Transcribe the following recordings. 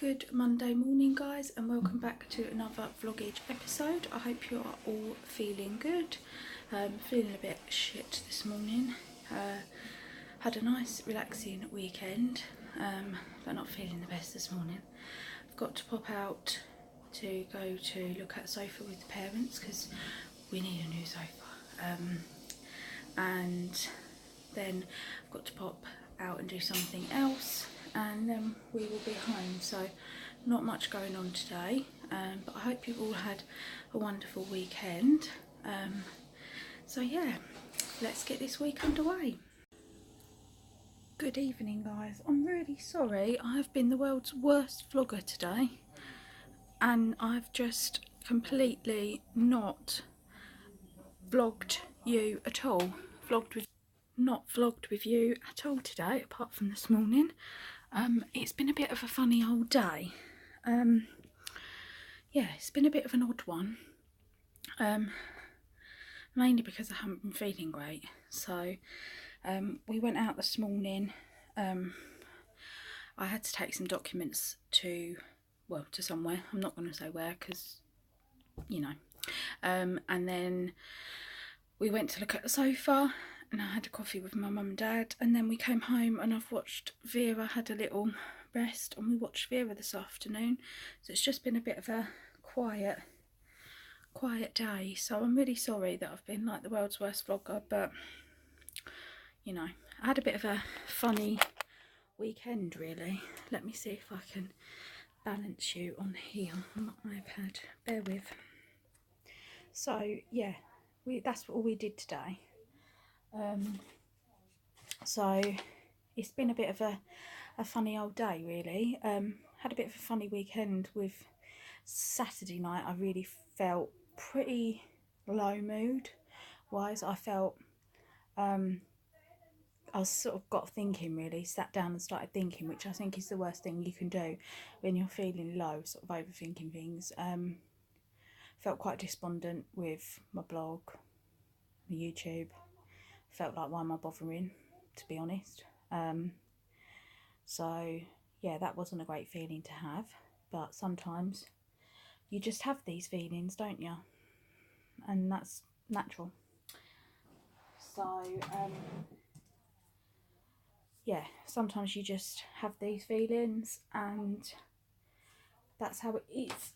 Good Monday morning, guys, and welcome back to another vloggage episode. I hope you are all feeling good. Feeling a bit shit this morning. Had a nice relaxing weekend, but not feeling the best this morning. I've got to pop out to go to look at a sofa with the parents because we need a new sofa. And then I've got to pop out and do something else, and then we will be home. So not much going on today, but I hope you've all had a wonderful weekend. So yeah, let's get this week underway. Good evening, guys. I'm really sorry, I've been the world's worst vlogger today, and I've just completely not vlogged you at all. Not vlogged with you at all today, apart from this morning. It's been a bit of a funny old day. Yeah, it's been a bit of an odd one. Mainly because I haven't been feeling great. So we went out this morning. I had to take some documents to somewhere. I'm not going to say where because, you know. And then we went to look at the sofa, and I had a coffee with my mum and dad, and then we came home and I've watched Vera had a little rest, and we watched Vera this afternoon. So it's just been a bit of a quiet day. So I'm really sorry that I've been like the world's worst vlogger, but you know, I had a bit of a funny weekend really. Let me see if I can balance you on here on my iPad. Bear with. So yeah, that's all we did today. So it's been a bit of a funny old day really. Had a bit of a funny weekend. With Saturday night I really felt pretty low mood wise. I felt I was sort of got thinking really, sat down and started thinking, which I think is the worst thing you can do when you're feeling low, sort of overthinking things. Felt quite despondent with my blog, my YouTube. Felt like, why am I bothering, to be honest. So yeah, that wasn't a great feeling to have, but sometimes you just have these feelings, don't you? And that's natural. So yeah, sometimes you just have these feelings, and that's how it is.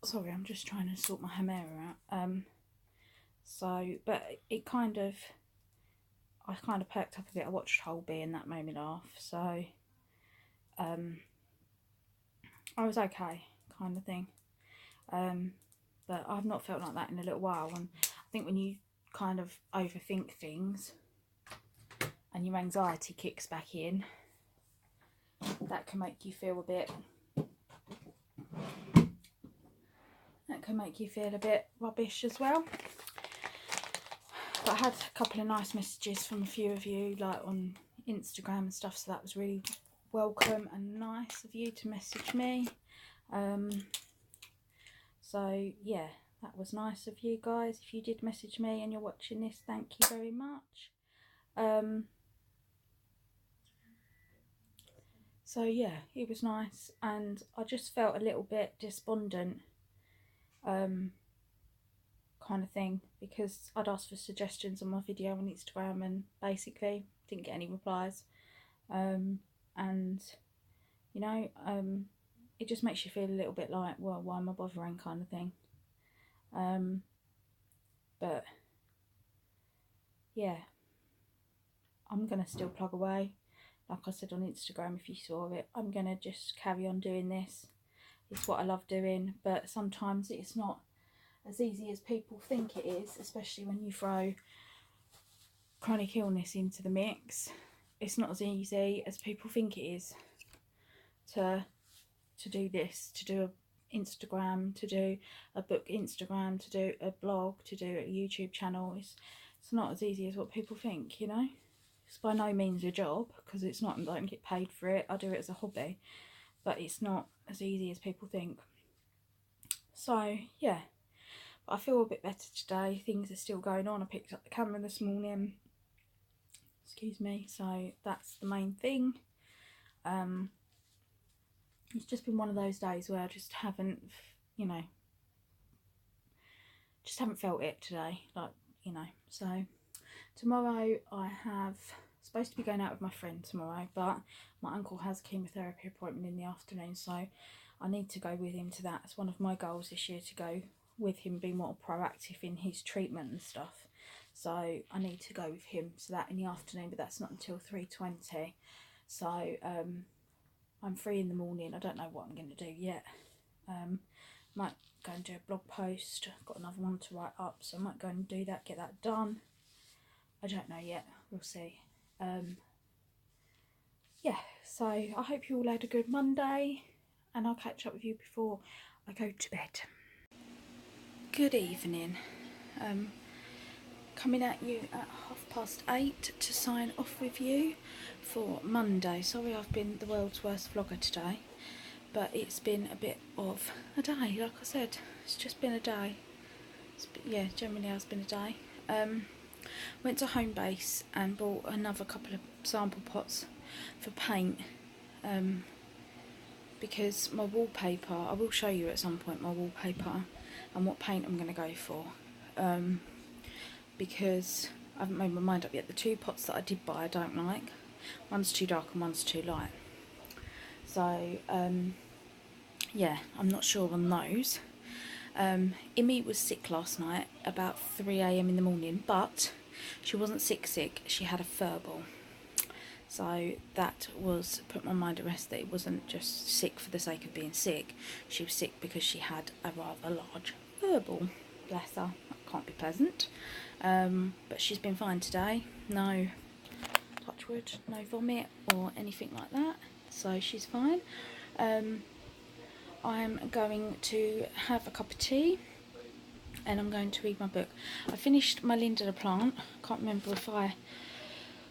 Sorry, I'm just trying to sort my hair out. But I kind of perked up a bit. I watched Holby and that made me laugh. So I was okay, kind of thing. But I've not felt like that in a little while, and I think when you kind of overthink things and your anxiety kicks back in, that can make you feel a bit rubbish as well. But I had a couple of nice messages from a few of you, like on Instagram and stuff, so that was really welcome and nice of you to message me. So yeah, that was nice of you guys. If you did message me and you're watching this, thank you very much. So yeah, it was nice, and I just felt a little bit despondent, kind of thing, because I'd asked for suggestions on my video on Instagram and basically didn't get any replies. And you know, it just makes you feel a little bit like, well, why am I bothering, kind of thing. But yeah, I'm gonna still plug away. Like I said on Instagram, if you saw it, I'm gonna just carry on doing this. It's what I love doing, but sometimes it's not as easy as people think it is, especially when you throw chronic illness into the mix. It's not as easy as people think it is to do this, to do a Instagram, to do a book Instagram, to do a blog, to do a YouTube channel. It's not as easy as what people think, you know. It's by no means a job, because it's not, I don't get paid for it. I do it as a hobby, but it's not as easy as people think. So yeah, but I feel a bit better today. Things are still going on. I picked up the camera this morning, excuse me, so that's the main thing. it's just been one of those days where I just haven't, you know, just haven't felt it today, like, you know. So tomorrow I have supposed to be going out with my friend tomorrow, but my uncle has a chemotherapy appointment in the afternoon, so I need to go with him to that. It's one of my goals this year, to go with him, be more proactive in his treatment and stuff. So I need to go with him to that in the afternoon, but that's not until 3:20. So I'm free in the morning. I don't know what I'm going to do yet. Might go and do a blog post. I've got another one to write up, so I might go and do that, get that done. I don't know yet. We'll see. Yeah, so I hope you all had a good Monday, and I'll catch up with you before I go to bed. Good evening. Coming at you at 8:30 to sign off with you for Monday. Sorry I've been the world's worst vlogger today, but it's been a bit of a day. Like I said, it's just been a day. Yeah, generally has been a day. Went to Homebase and bought another couple of sample pots for paint, because my wallpaper, I will show you at some point my wallpaper and what paint I'm going to go for, because I haven't made my mind up yet. The two pots that I did buy I don't like. One's too dark and one's too light. So yeah, I'm not sure on those. Imi was sick last night about 3 AM in the morning, but she wasn't sick, she had a furball. So that was put my mind at rest, that it wasn't just sick for the sake of being sick. She was sick because she had a rather large furball. Bless her, that can't be pleasant. But she's been fine today. No, touch wood, no vomit or anything like that. So she's fine. I'm going to have a cup of tea and I'm going to read my book. I finished my Linda the Plant. Can't remember if I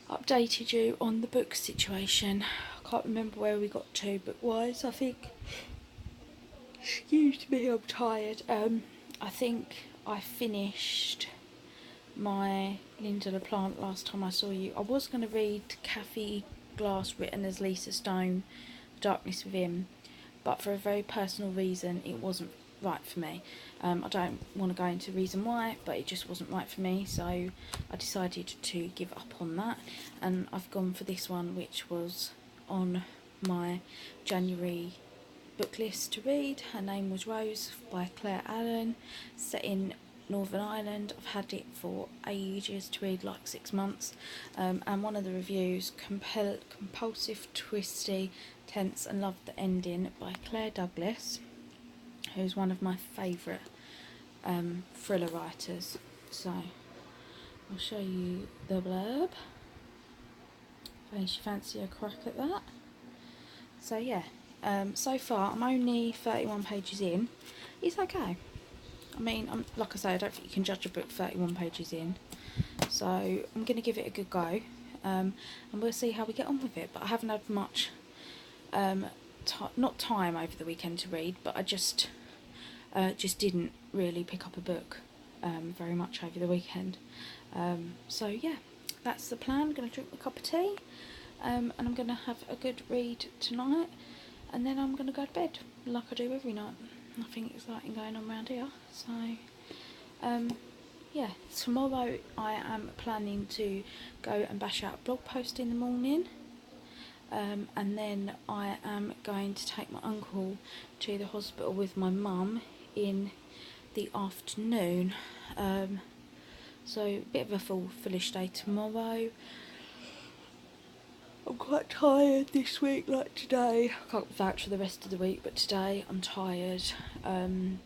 updated you on the book situation. I can't remember where we got to book-wise. I think, excuse me, I'm tired. I think I finished my Linda the Plant last time I saw you. I was going to read Kathy Glass, written as Lisa Stone, Darkness Within, but for a very personal reason it wasn't right for me. I don't want to go into reason why, but it just wasn't right for me, so I decided to give up on that, and I've gone for this one, which was on my January book list to read. Her Name Was Rose by Claire Allen, set in Northern Ireland. I've had it for ages to read, like 6 months, and one of the reviews, compulsive, twisty, tense and loved the ending, by Claire Douglas, who's one of my favourite thriller writers. So I'll show you the blurb in case you fancy a crack at that. So yeah, so far I'm only 31 pages in. It's okay. I mean, like I say, I don't think you can judge a book 31 pages in, so I'm going to give it a good go, and we'll see how we get on with it. But I haven't had much not time over the weekend to read, but I just didn't really pick up a book very much over the weekend. So yeah, that's the plan. I'm going to drink a cup of tea, and I'm going to have a good read tonight, and then I'm going to go to bed like I do every night. Nothing exciting going on around here. So yeah, tomorrow I am planning to go and bash out a blog post in the morning, and then I am going to take my uncle to the hospital with my mum in the afternoon. So a bit of a foolish day tomorrow. I'm quite tired this week, like today. I can't vouch for the rest of the week, but today I'm tired, and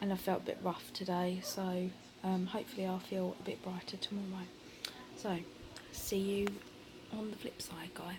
I felt a bit rough today, so hopefully I'll feel a bit brighter tomorrow. So see you on the flip side, guys.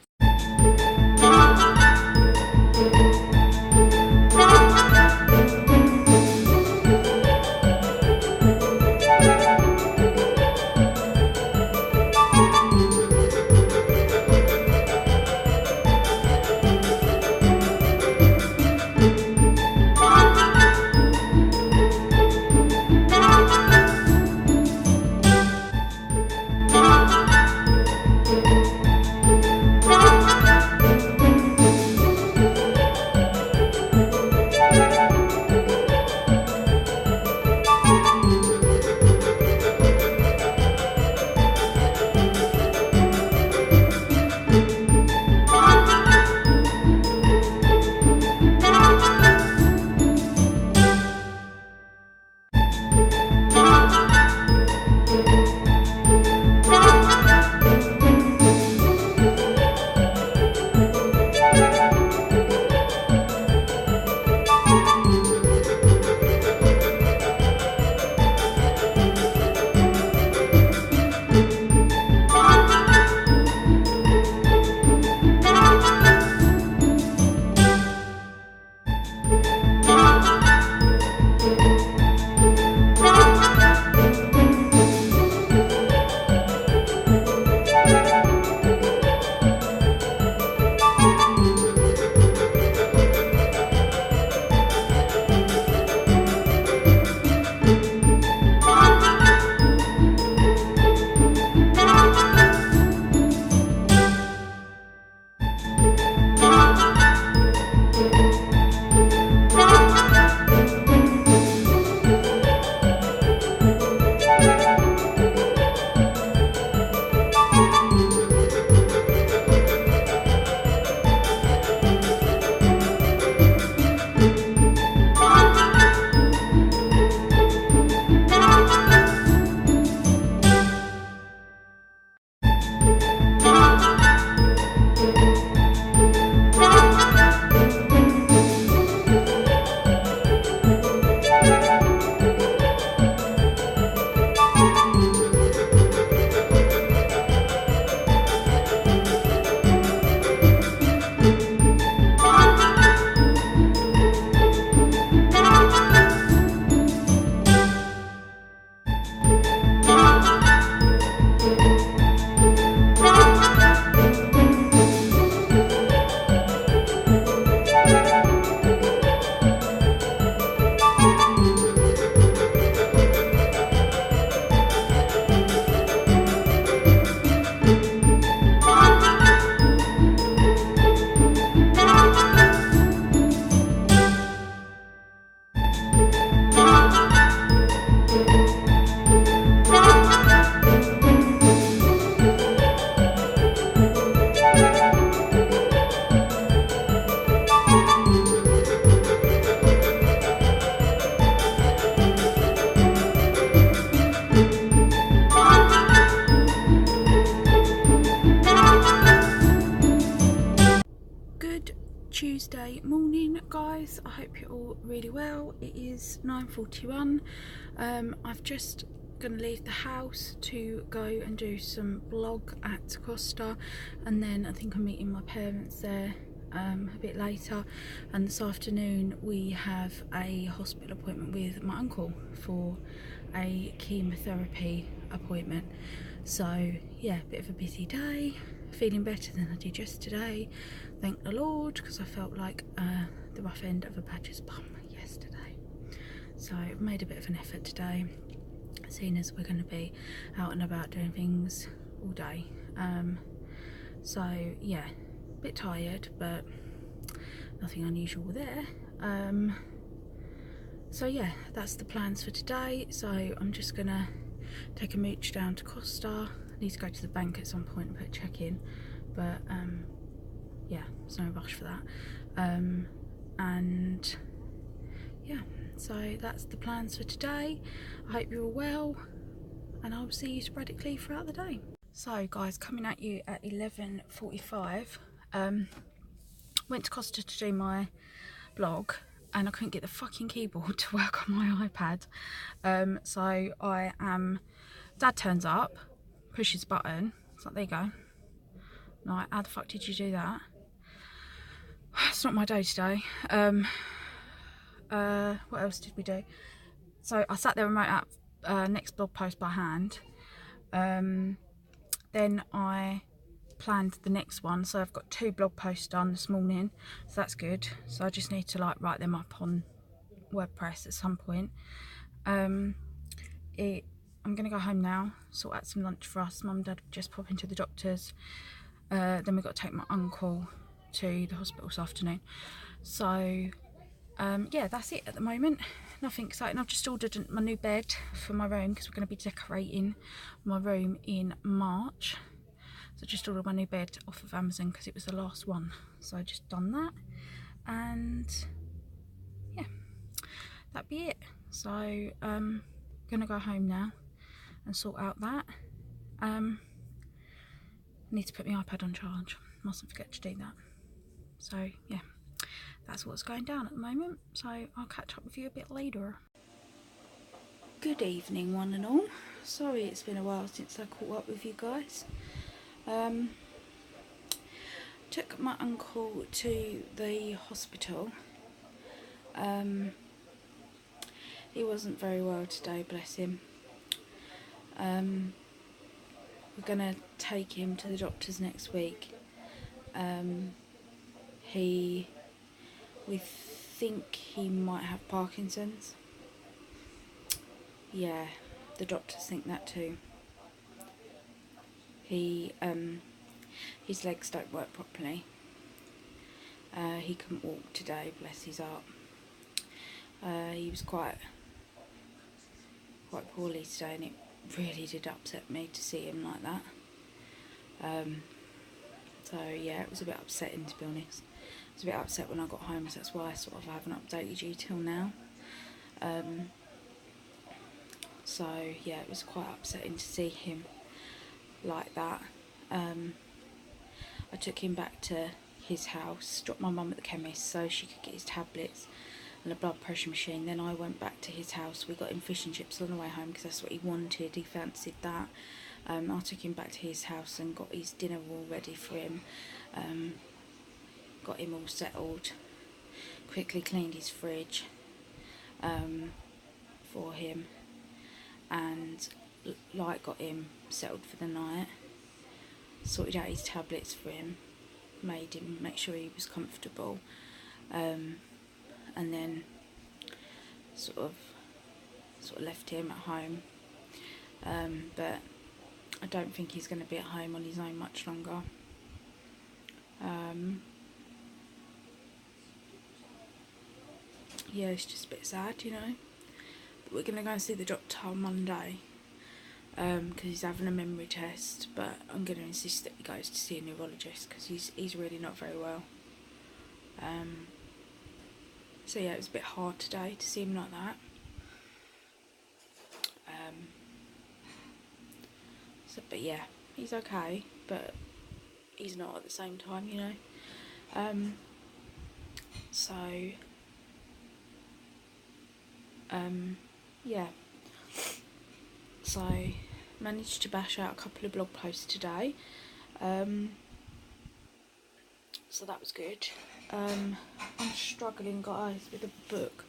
morning guys, I hope you're all really well. It is 9:41. I've just gonna leave the house to go and do some blog at Costa, and then I think I'm meeting my parents there a bit later, and this afternoon we have a hospital appointment with my uncle for a chemotherapy appointment. So yeah, a bit of a busy day. Feeling better than I did yesterday, thank the Lord, because I felt like the rough end of a badger's bum yesterday. So I've made a bit of an effort today, seeing as we're going to be out and about doing things all day. So yeah, a bit tired, but nothing unusual there. So yeah, that's the plans for today. So I'm just gonna take a mooch down to Costa. I need to go to the bank at some point and put a check in, but yeah, there's no rush for that. And yeah, so that's the plans for today. I hope you're all well, and I'll see you sporadically throughout the day. So guys, coming at you at 11:45. Went to Costa to do my blog, and I couldn't get the fucking keyboard to work on my iPad. So Dad turns up, pushes a button. It's like, there you go. Like, how the fuck did you do that? It's not my day today. What else did we do? So I sat there and wrote up next blog post by hand. Then I planned the next one. So I've got 2 blog posts done this morning. So that's good. So I just need to like write them up on WordPress at some point. I'm going to go home now, sort out some lunch for us. Mum and Dad just pop into the doctor's. Then we've got to take my uncle to the hospital this afternoon. So yeah, that's it at the moment. Nothing exciting. I've just ordered my new bed for my room because we're going to be decorating my room in March. So I just ordered my new bed off of Amazon because it was the last one. So I just done that, and yeah, that'd be it. So I'm gonna go home now and sort out that. Need to put my iPad on charge. Mustn't forget to do that. So yeah, that's what's going down at the moment. So I'll catch up with you a bit later. Good evening, one and all. Sorry it's been a while since I caught up with you guys. Took my uncle to the hospital. He wasn't very well today, bless him. We're gonna take him to the doctors next week. We think he might have Parkinson's. Yeah, the doctors think that too. His legs don't work properly. He couldn't walk today, bless his heart. He was quite poorly today, and it really did upset me to see him like that. So yeah, it was a bit upsetting, to be honest. I was a bit upset when I got home, so that's why I sort of haven't updated you till now. So yeah, it was quite upsetting to see him like that. I took him back to his house, dropped my mum at the chemist so she could get his tablets and a blood pressure machine. Then I went back to his house. We got him fish and chips on the way home because that's what he wanted. He fancied that. I took him back to his house and got his dinner all ready for him. Got him all settled. Quickly cleaned his fridge for him, and like got him settled for the night. Sorted out his tablets for him. Made him make sure he was comfortable. And then sort of left him at home, but I don't think he's going to be at home on his own much longer. Yeah, it's just a bit sad, you know, but we're going to go and see the doctor on Monday, because he's having a memory test, but I'm going to insist that he goes to see a neurologist because he's really not very well. So yeah, it was a bit hard today to see him like that. But yeah, he's okay, but he's not at the same time, you know. So yeah, so managed to bash out a couple of blog posts today, so that was good. I'm struggling, guys, with a book.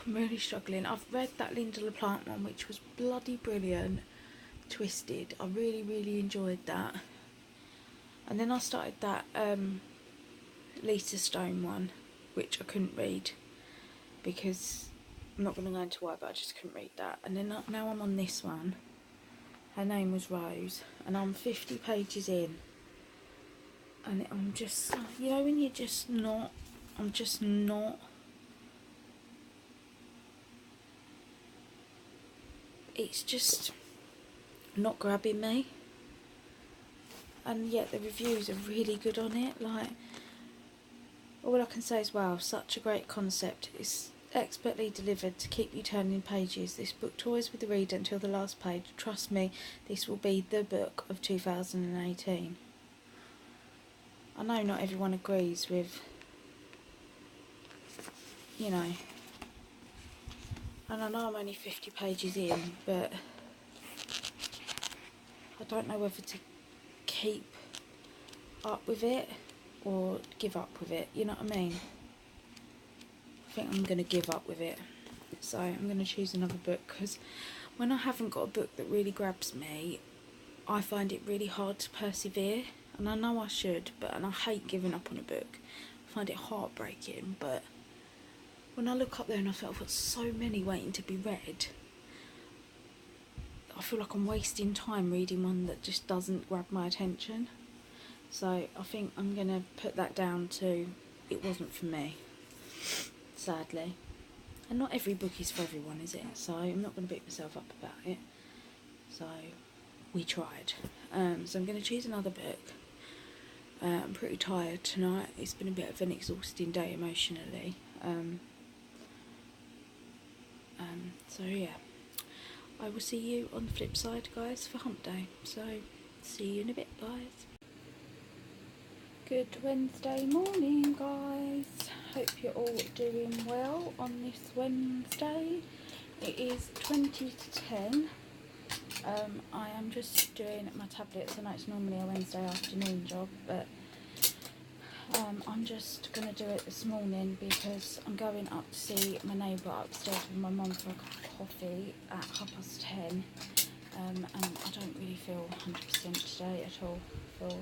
I'm really struggling. I've read that Linda LaPlante one, which was bloody brilliant. Twisted. I really enjoyed that. And then I started that Lisa Stone one, which I couldn't read because I'm not going to go into why, but I just couldn't read that. And then now I'm on this one. Her name was Rose, and I'm 50 pages in, and I'm just, you know, when you're just not, I'm just not, it's just not grabbing me. And yet the reviews are really good on it. Like, all I can say is, wow, such a great concept. It's expertly delivered to keep you turning pages. This book toys with the reader until the last page. Trust me, this will be the book of 2018. I know not everyone agrees with, you know, and I know I'm only 50 pages in, but I don't know whether to keep up with it or give up with it, you know what I mean? I think I'm going to give up with it. So I'm going to choose another book, because when I haven't got a book that really grabs me, I find it really hard to persevere. And I know I should, and I hate giving up on a book. I find it heartbreaking, but when I look up there and I feel I've got so many waiting to be read, I feel like I'm wasting time reading one that just doesn't grab my attention. So I think I'm going to put that down to, it wasn't for me, sadly. And not every book is for everyone, is it? So I'm not going to beat myself up about it. So we tried. So I'm going to choose another book. I'm pretty tired tonight. It's been a bit of an exhausting day emotionally. So yeah, I will see you on the flip side, guys, for hump day. So see you in a bit, guys. Good Wednesday morning, guys. Hope you're all doing well on this Wednesday. It is 20 to 10. I am just doing my tablets. I know it's normally a Wednesday afternoon job, but I'm just going to do it this morning because I'm going up to see my neighbour upstairs with my mum for a cup of coffee at 10:30. And I don't really feel 100% today at all. I feel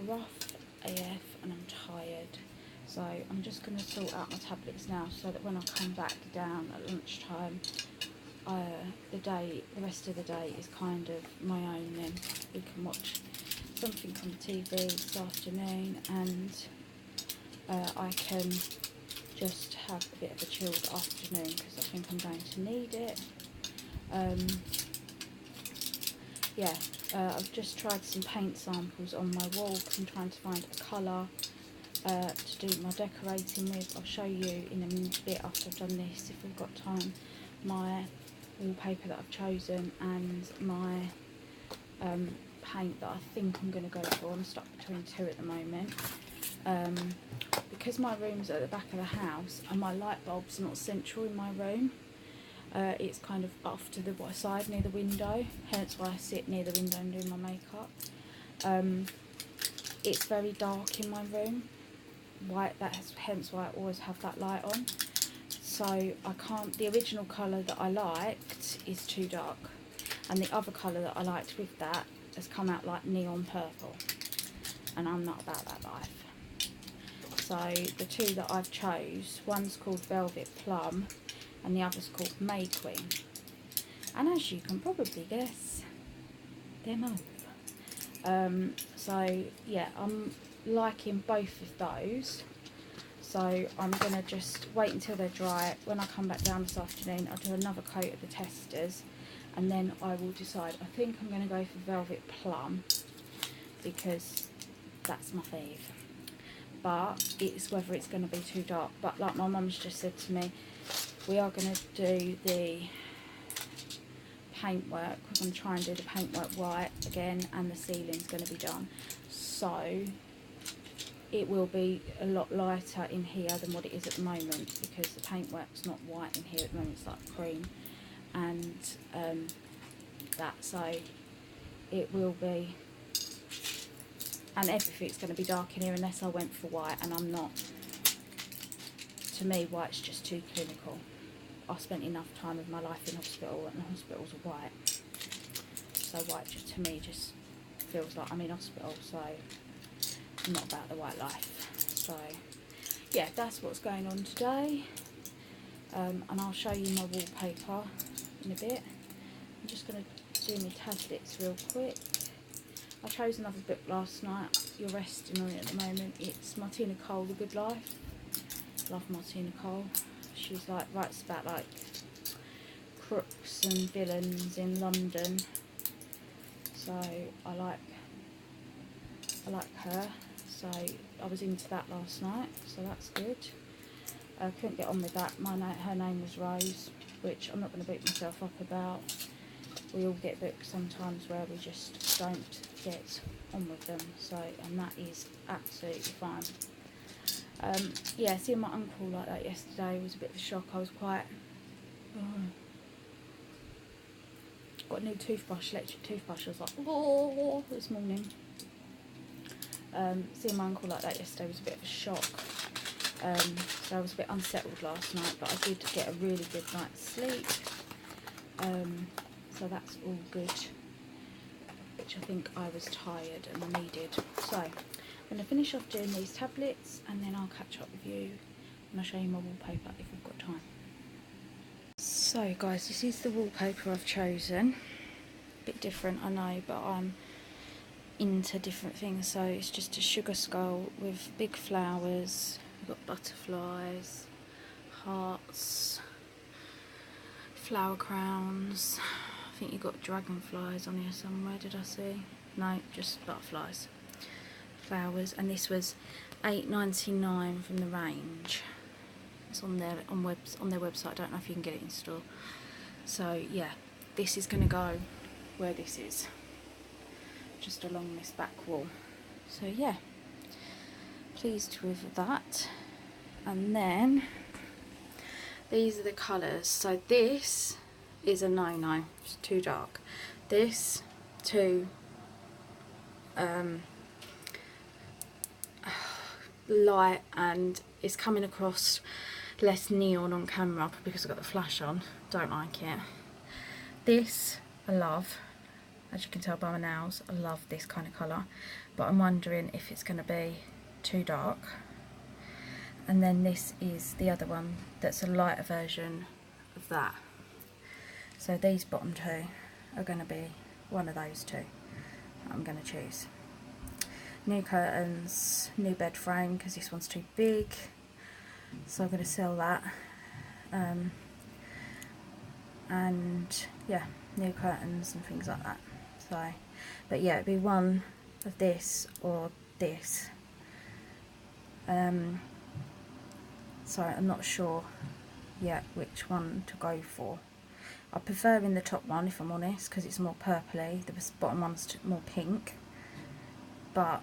rough AF and I'm tired. So I'm just going to sort out my tablets now so that when I come back down at lunchtime, the rest of the day is kind of my own. Then we can watch something on TV this afternoon, and I can just have a bit of a chilled afternoon because I think I'm going to need it. I've just tried some paint samples on my wall because I'm trying to find a colour to do my decorating with. I'll show you in a bit after I've done this, if we've got time, my wallpaper that I've chosen and my paint that I think I'm going to go for. I'm stuck between two at the moment. Because my room's at the back of the house and my light bulb's not central in my room, it's kind of off to the side near the window, hence why I sit near the window and do my makeup. It's very dark in my room, hence why I always have that light on. So I can't, the original colour that I liked is too dark, and the other colour that I liked with that has come out like neon purple, and I'm not about that life. So the two that I've chose, one's called Velvet Plum and the other's called May Queen, and as you can probably guess, they're mauve. So yeah, I'm liking both of those. So I'm going to just wait until they're dry. When I come back down this afternoon, I'll do another coat of the testers, and then I will decide. I think I'm going to go for Velvet Plum because that's my fave. But it's whether it's going to be too dark. But like my mum's just said to me, we are going to do the paintwork. We're going to try and do the paintwork white again, and the ceiling's going to be done. So it will be a lot lighter in here than what it is at the moment, because the paintwork's not white in here at the moment, it's like cream, and so it will be, and everything's going to be dark in here unless I went for white, and I'm not. To me, white's just too clinical. I spent enough time of my life in hospital, and the hospitals are white, so white just to me just feels like I'm in hospital, so I'm not about the white life. So yeah, that's what's going on today, and I'll show you my wallpaper in a bit. I'm just going to do my tablets real quick. I chose another book last night, you're resting on it at the moment. It's Martina Cole, The Good Life. Love Martina Cole. She's like writes about like crooks and villains in London, so I like her. So I was into that last night, so that's good. I couldn't get on with that. Her name was Rose, which I'm not going to beat myself up about. We all get books sometimes where we just don't get on with them, so, and that is absolutely fine. Yeah, seeing my uncle like that yesterday was a bit of a shock. I was quite... got a new toothbrush, electric toothbrush. I was like, oh, this morning. Seeing my uncle like that yesterday was a bit of a shock. So I was a bit unsettled last night, but I did get a really good night's sleep. So that's all good, which I think I was tired and I needed. So I'm going to finish off doing these tablets, and then I'll catch up with you and I'll show you my wallpaper if we've got time. So guys, this is the wallpaper I've chosen. A bit different, I know, but I'm into different things. So it's just a sugar skull with big flowers. We've got butterflies, hearts, flower crowns. I think you've got dragonflies on here somewhere, did I see? No, just butterflies. Flowers, and this was £8.99 from the range. It's on their website. I don't know if you can get it in store. So yeah, this is going to go where this is, just along this back wall. So yeah, pleased with that. And then these are the colours. So this is a no-no, it's too dark. This too light, and it's coming across less neon on camera because I've got the flash on. Don't like it. This I love, as you can tell by my nails. I love this kind of colour, but I'm wondering if it's going to be too dark. And then this is the other one that's a lighter version of that. So these bottom two are going to be one of those two I'm going to choose. New curtains, new bed frame because this one's too big, so I'm going to sell that. And yeah, new curtains and things like that. So, but yeah, it'd be one of this or this. So I'm not sure yet which one to go for. I prefer in the top one, if I'm honest, because it's more purpley. The bottom one's more pink, but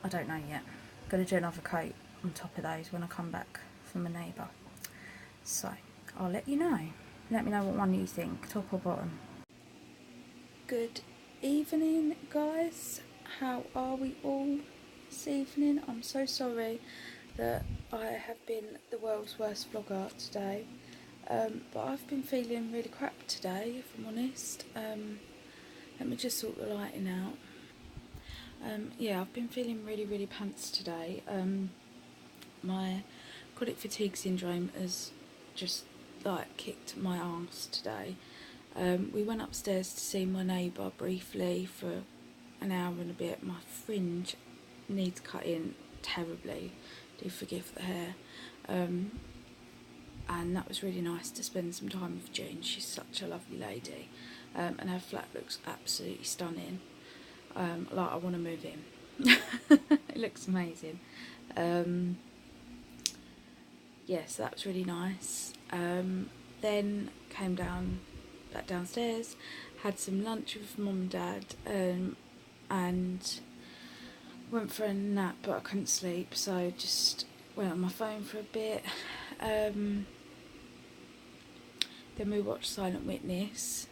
I don't know yet. I'm going to do another coat on top of those when I come back from my neighbour. So I'll let you know. Let me know what one you think, top or bottom. Good evening, guys. How are we all this evening? I'm so sorry that I have been the world's worst vlogger today. But I've been feeling really crap today, if I'm honest. Let me just sort the lighting out. Yeah, I've been feeling really pants today. My chronic fatigue syndrome has just like kicked my arse today. We went upstairs to see my neighbour briefly for an hour and a bit. My fringe needs cutting terribly. Do forgive the hair. And that was really nice to spend some time with June. She's such a lovely lady, and her flat looks absolutely stunning. Like I want to move in. It looks amazing. Yes, that was really nice. Then came back downstairs, had some lunch with Mum and Dad, and went for a nap, but I couldn't sleep, so just went on my phone for a bit. Then we watched Silent Witness,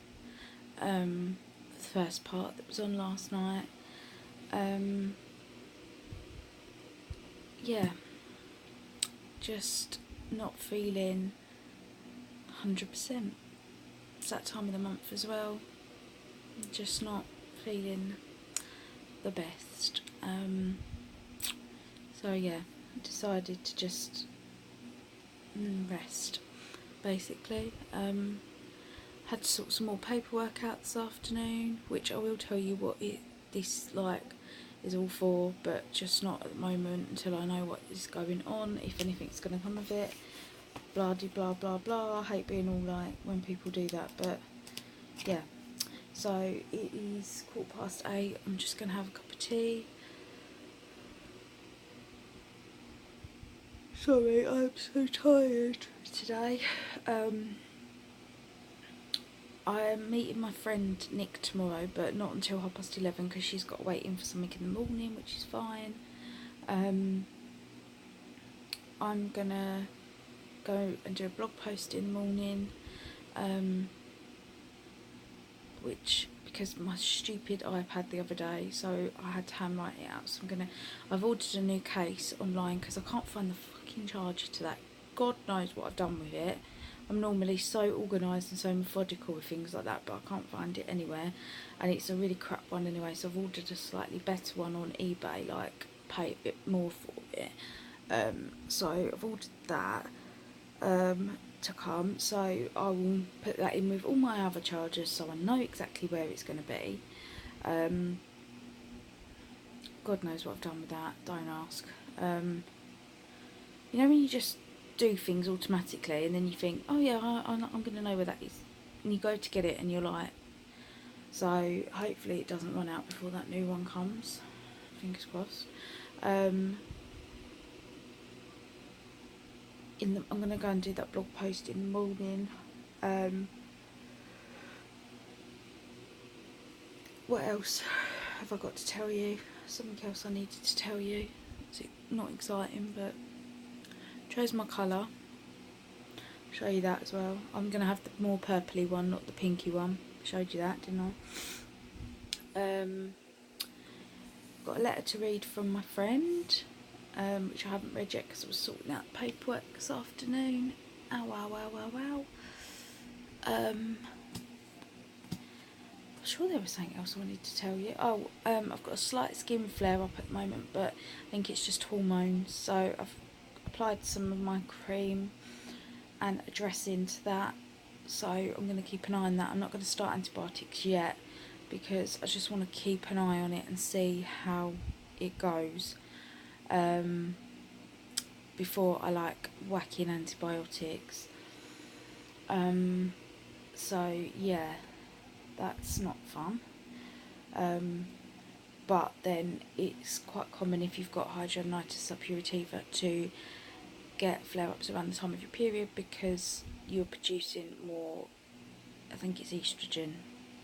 the first part that was on last night. Yeah, just not feeling 100%. It's that time of the month as well. Just not feeling the best. So yeah, decided to just rest, basically. Had to sort some more paperwork out this afternoon, which I will tell you what this is all for, but just not at the moment until I know what is going on, if anything's going to come of it. Blah de blah blah blah. I hate being all like when people do that, but yeah. So it is 8:15. I'm just going to have a cup of tea. Sorry, I'm so tired today. I am meeting my friend Nick tomorrow, but not until 11:30 because she's got waiting for something in the morning, which is fine. I'm gonna go and do a blog post in the morning, which, because my stupid iPad the other day, so I had to handwrite it out. So I've ordered a new case online because I can't find the fucking charger to that. God knows what I've done with it. I'm normally so organised and so methodical with things like that, but I can't find it anywhere, and it's a really crap one anyway, so I've ordered a slightly better one on eBay, like pay a bit more for it. So I've ordered that to come, so I will put that in with all my other chargers so I know exactly where it's going to be. God knows what I've done with that, don't ask. You know when you just do things automatically and then you think, oh yeah, I'm going to know where that is, and you go to get it and you're like, so hopefully it doesn't run out before that new one comes, fingers crossed. I'm going to go and do that blog post in the morning. What else have I got to tell you? Something else I needed to tell you. It's not exciting, but chose my colour. Show you that as well. I'm going to have the more purpley one, not the pinky one. Showed you that, didn't I? Got a letter to read from my friend, which I haven't read yet because I was sorting out paperwork this afternoon. Ow, ow, ow, ow, ow. I'm sure there was something else I wanted to tell you. I've got a slight skin flare up at the moment, but I think it's just hormones. So I've applied some of my cream and a dressing to that. So I'm going to keep an eye on that. I'm not going to start antibiotics yet because I just want to keep an eye on it and see how it goes before I whack in antibiotics. So yeah, that's not fun. But then it's quite common if you've got hidradenitis suppurativa to get flare-ups around the time of your period because you're producing more, I think it's estrogen,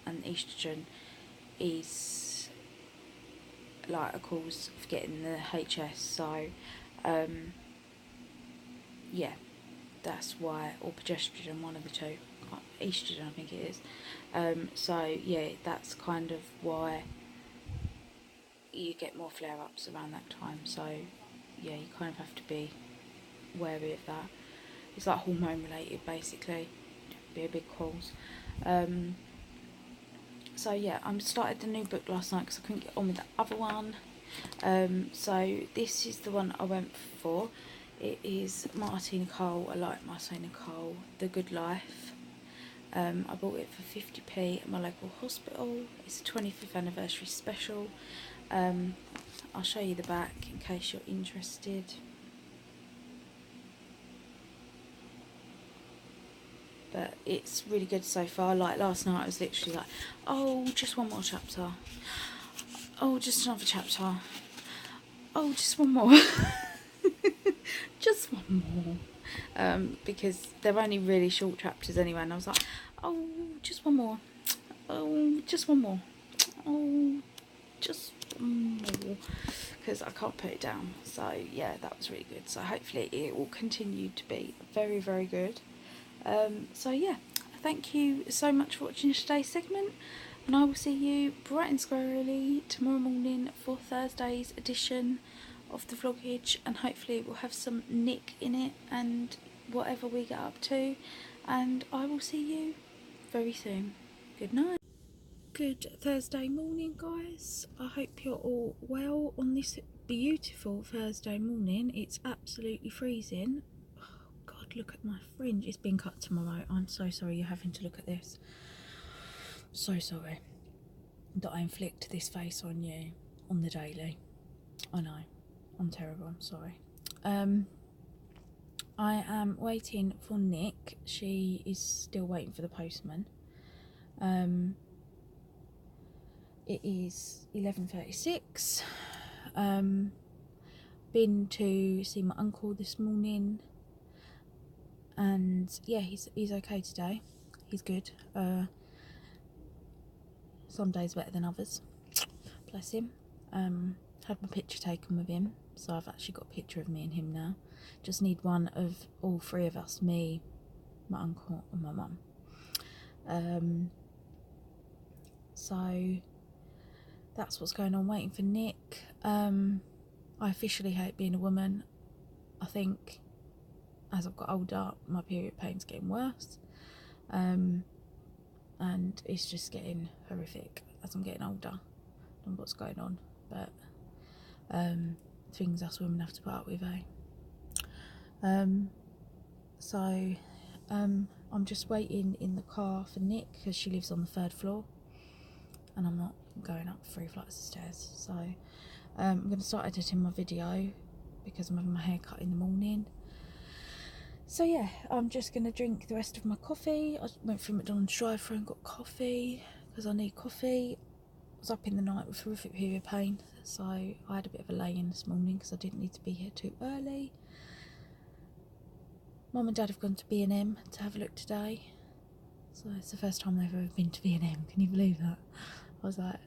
and estrogen is a cause of getting the HS, so yeah, that's why, or progesterone, one of the two, estrogen I think it is. So yeah, that's kind of why you get more flare-ups around that time. So yeah, you kind of have to be wary of that. It's like hormone related basically, be a big cause. So yeah, I started the new book last night because I couldn't get on with the other one. So this is the one I went for. It is Martina Cole. I like Martina Cole, The Good Life. I bought it for 50p at my local hospital. It's a 25th anniversary special. I'll show you the back in case you're interested. But it's really good so far. Like last night I was literally like, oh, just one more chapter. Oh, just another chapter. Oh, just one more. Just one more. Because they're only really short chapters anyway, and I was like, oh, just one more. Oh, just one more. Oh, just because I can't put it down. So yeah, that was really good. So hopefully it will continue to be very, very good. So yeah, thank you so much for watching today's segment, and I will see you bright and squirrely tomorrow morning for Thursday's edition of the vlogage, and hopefully we'll have some Nick in it and whatever we get up to, and I will see you very soon. Good night. Good Thursday morning, guys. I hope you're all well on this beautiful Thursday morning. It's absolutely freezing. Oh God, look at my fringe. It's been cut tomorrow. I'm so sorry you're having to look at this. So sorry that I inflict this face on you on the daily. I know, I'm terrible, I'm sorry. I am waiting for Nick. She is still waiting for the postman. It is 11:36. Been to see my uncle this morning, and yeah, he's okay today. He's good. Some days better than others. Bless him. Had my picture taken with him, so I've actually got a picture of me and him now. Just need one of all three of us, me, my uncle and my mum. So that's what's going on, waiting for Nick. I officially hate being a woman. I think as I've got older, my period pain's getting worse, and it's just getting horrific as I'm getting older. I don't know what's going on, but things us women have to put up with, I'm just waiting in the car for Nick because she lives on the 3rd floor and I'm not going up 3 flights of stairs. So I'm going to start editing my video because I'm having my hair cut in the morning. So yeah, I'm just going to drink the rest of my coffee. I went through McDonald's drive-thru and got coffee because I need coffee. I was up in the night with horrific period pain, so I had a bit of a lay-in this morning because I didn't need to be here too early. Mum and Dad have gone to B&M to have a look today, so it's the first time they've ever been to B&M. Can you believe that? I was like,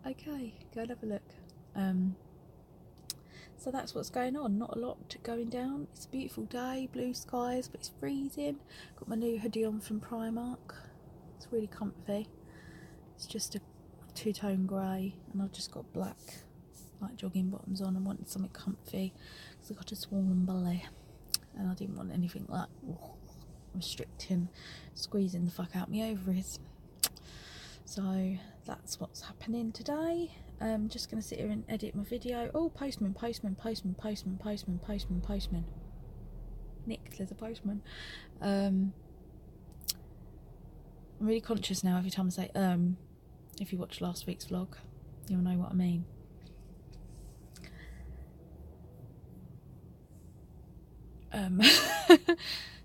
okay, go and have a look. So that's what's going on. Not a lot going down. It's a beautiful day, blue skies, but it's freezing. Got my new hoodie on from Primark. It's really comfy. It's just a two-tone grey, and I've just got black like jogging bottoms on. I wanted something comfy because I got a swollen belly and I didn't want anything like restricting, squeezing the fuck out my ovaries. So that's what's happening today. Just going to sit here and edit my video. Oh, postman. Nick, there's a postman. I'm really conscious now every time I say if you watched last week's vlog, you'll know what I mean.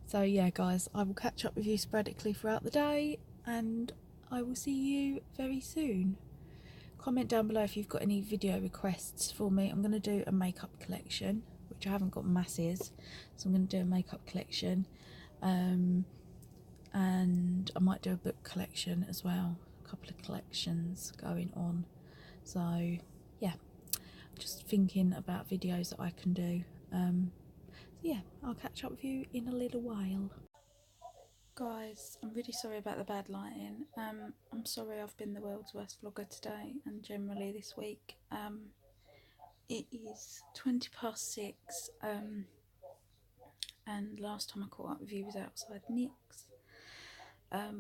So yeah, guys, I will catch up with you sporadically throughout the day, and I will see you very soon. Comment down below if you've got any video requests for me. I'm going to do a makeup collection, which I haven't got masses, so I'm going to do a makeup collection, and I might do a book collection as well. A couple of collections going on. So yeah, just thinking about videos that I can do. Yeah, I'll catch up with you in a little while. Guys, I'm really sorry about the bad lighting. I'm sorry I've been the world's worst vlogger today and generally this week. It is 6:20, and last time I caught up with you was outside Nick's.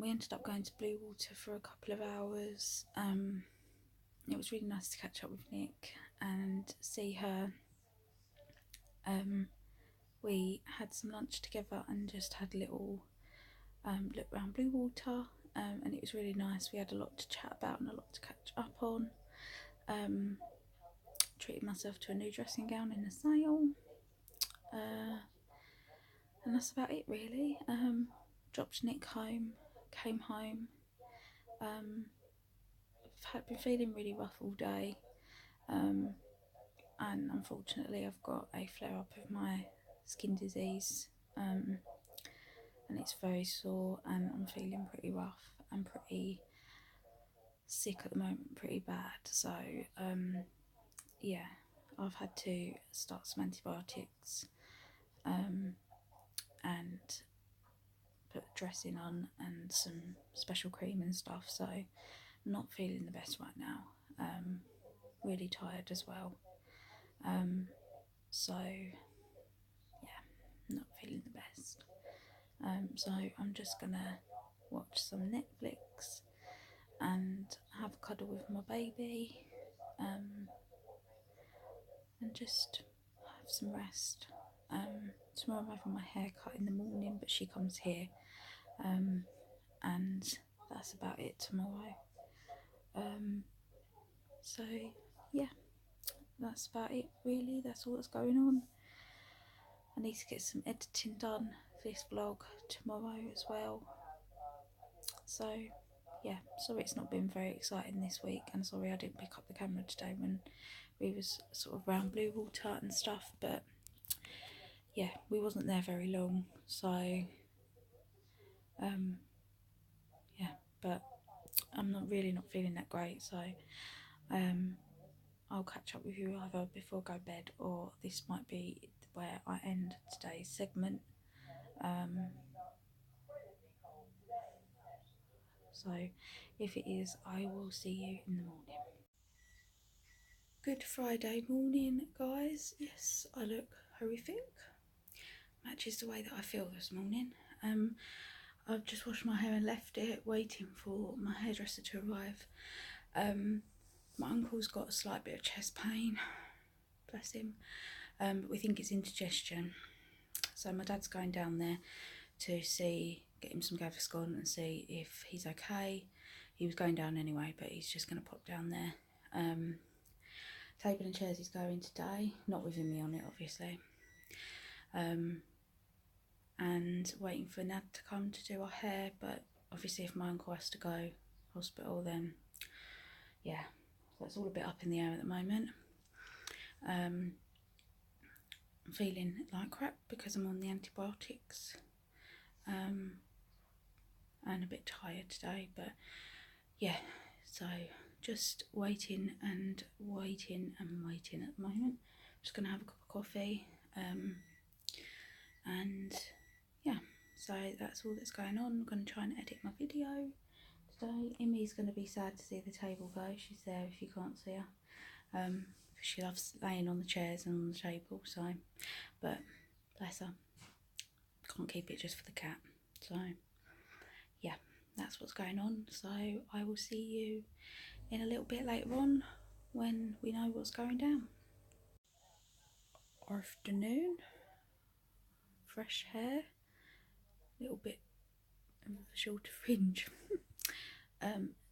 We ended up going to Blue Water for a couple of hours. It was really nice to catch up with Nick and see her. We had some lunch together and just had a little look around Blue Water, and it was really nice. We had a lot to chat about and a lot to catch up on. Treated myself to a new dressing gown in a sale, and that's about it really. Dropped Nick home, came home. I've been feeling really rough all day, and unfortunately I've got a flare up of my skin disease, and it's very sore, and I'm feeling pretty rough and pretty sick at the moment pretty bad, so yeah, I've had to start some antibiotics and put dressing on and some special cream and stuff, so not feeling the best right now. Really tired as well, so yeah, not feeling the best. So I'm just gonna watch some Netflix and have a cuddle with my baby, and just have some rest. Tomorrow I'm having my hair cut in the morning, but she comes here, and that's about it tomorrow. So yeah, that's about it really. That's all that's going on. I need to get some editing done for this vlog tomorrow as well. So yeah, sorry it's not been very exciting this week, and sorry I didn't pick up the camera today when we was sort of around Blue Water and stuff, but yeah, we wasn't there very long, so yeah, but I'm not feeling that great, so I'll catch up with you either before I go to bed, or this might be where I end today's segment. So if it is, I will see you in the morning. Good Friday morning, guys. Yes, I look horrific. Matches the way that I feel this morning. I've just washed my hair and left it, waiting for my hairdresser to arrive. My uncle's got a slight bit of chest pain, bless him, but we think it's indigestion. So my dad's going down there to get him some Gaviscon and see if he's okay. He was going down anyway, but he's just going to pop down there. Table and chairs is going today, not with me on it obviously. And waiting for Nad to come to do our hair, but obviously if my uncle has to go hospital, then yeah, so it's all a bit up in the air at the moment. I'm feeling like crap because I'm on the antibiotics, and a bit tired today, but yeah, so just waiting and waiting and waiting at the moment. Just gonna have a cup of coffee, and yeah, so that's all that's going on. I'm gonna try and edit my video today. Emmy's gonna be sad to see the table go. She's there if you can't see her. She loves laying on the chairs and on the table, so, but bless her, can't keep it just for the cat. So yeah, that's what's going on. So I will see you in a little bit later on when we know what's going down. Afternoon, fresh hair, little bit of a shorter fringe.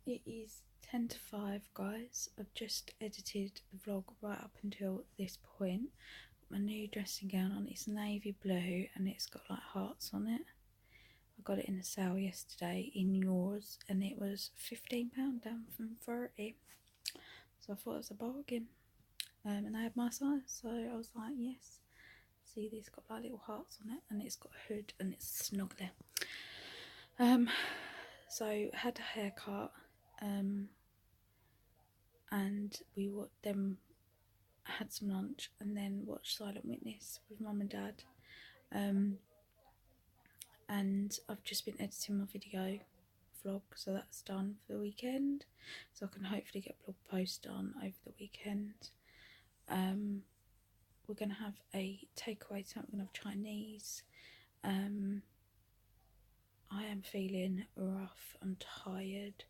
It is 10 to 5, guys. I've just edited the vlog right up until this point. Got my new dressing gown on. It's navy blue and it's got like hearts on it. I got it in a sale yesterday in yours, and it was £15 down from 30. So I thought it was a bargain. And I had my size, so I was like, yes. See, these got like little hearts on it, and it's got a hood, and it's snuggly. So had a haircut, and we then had some lunch, and then watched Silent Witness with Mum and Dad. And I've just been editing my video vlog, so that's done for the weekend. So I can hopefully get blog post done over the weekend. We're gonna have a takeaway tonight. We're gonna have Chinese. I am feeling rough. I'm tired.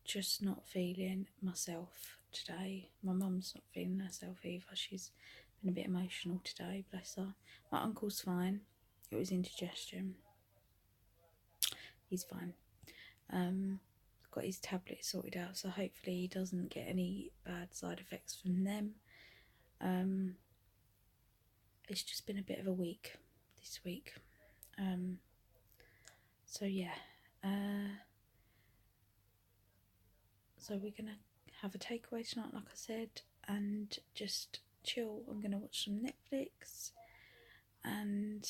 Just not feeling myself today. My mum's not feeling herself either. She's been a bit emotional today, bless her. My uncle's fine. It was indigestion. He's fine. Got his tablet sorted out, so hopefully he doesn't get any bad side effects from them. It's just been a bit of a week this week. So yeah, so we're gonna have a takeaway tonight, like I said, and just chill. I'm gonna watch some Netflix, and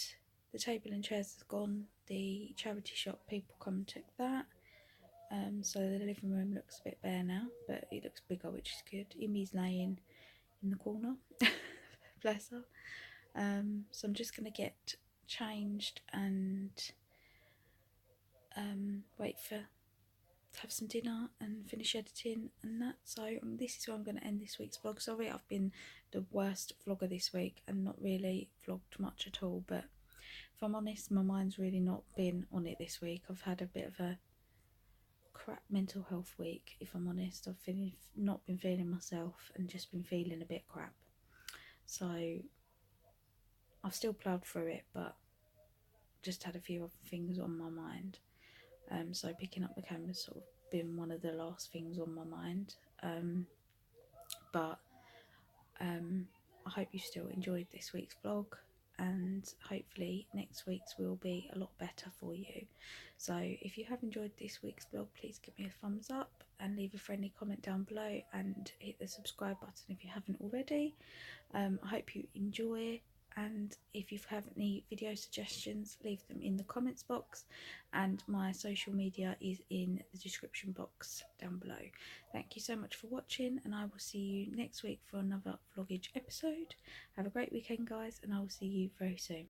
the table and chairs is gone. The charity shop, people come and check that. So the living room looks a bit bare now, but it looks bigger, which is good. Imi's laying in the corner, bless her. So I'm just going to get changed and wait for to have some dinner and finish editing and that. So this is where I'm going to end this week's vlog. Sorry I've been the worst vlogger this week and not really vlogged much at all, but if I'm honest, my mind's really not been on it this week. I've had a bit of a crap mental health week, if I'm honest. I've not been feeling myself and just been feeling a bit crap. So I've still ploughed through it, but just had a few other things on my mind. So picking up the camera's sort of been one of the last things on my mind. But I hope you still enjoyed this week's vlog, and hopefully next week's will be a lot better for you. So if you have enjoyed this week's vlog, please give me a thumbs up and leave a friendly comment down below, and hit the subscribe button if you haven't already. I hope you enjoy, and if you have any video suggestions, leave them in the comments box, and my social media is in the description box down below. Thank you so much for watching, and I will see you next week for another vlogage episode. Have a great weekend, guys, and I will see you very soon.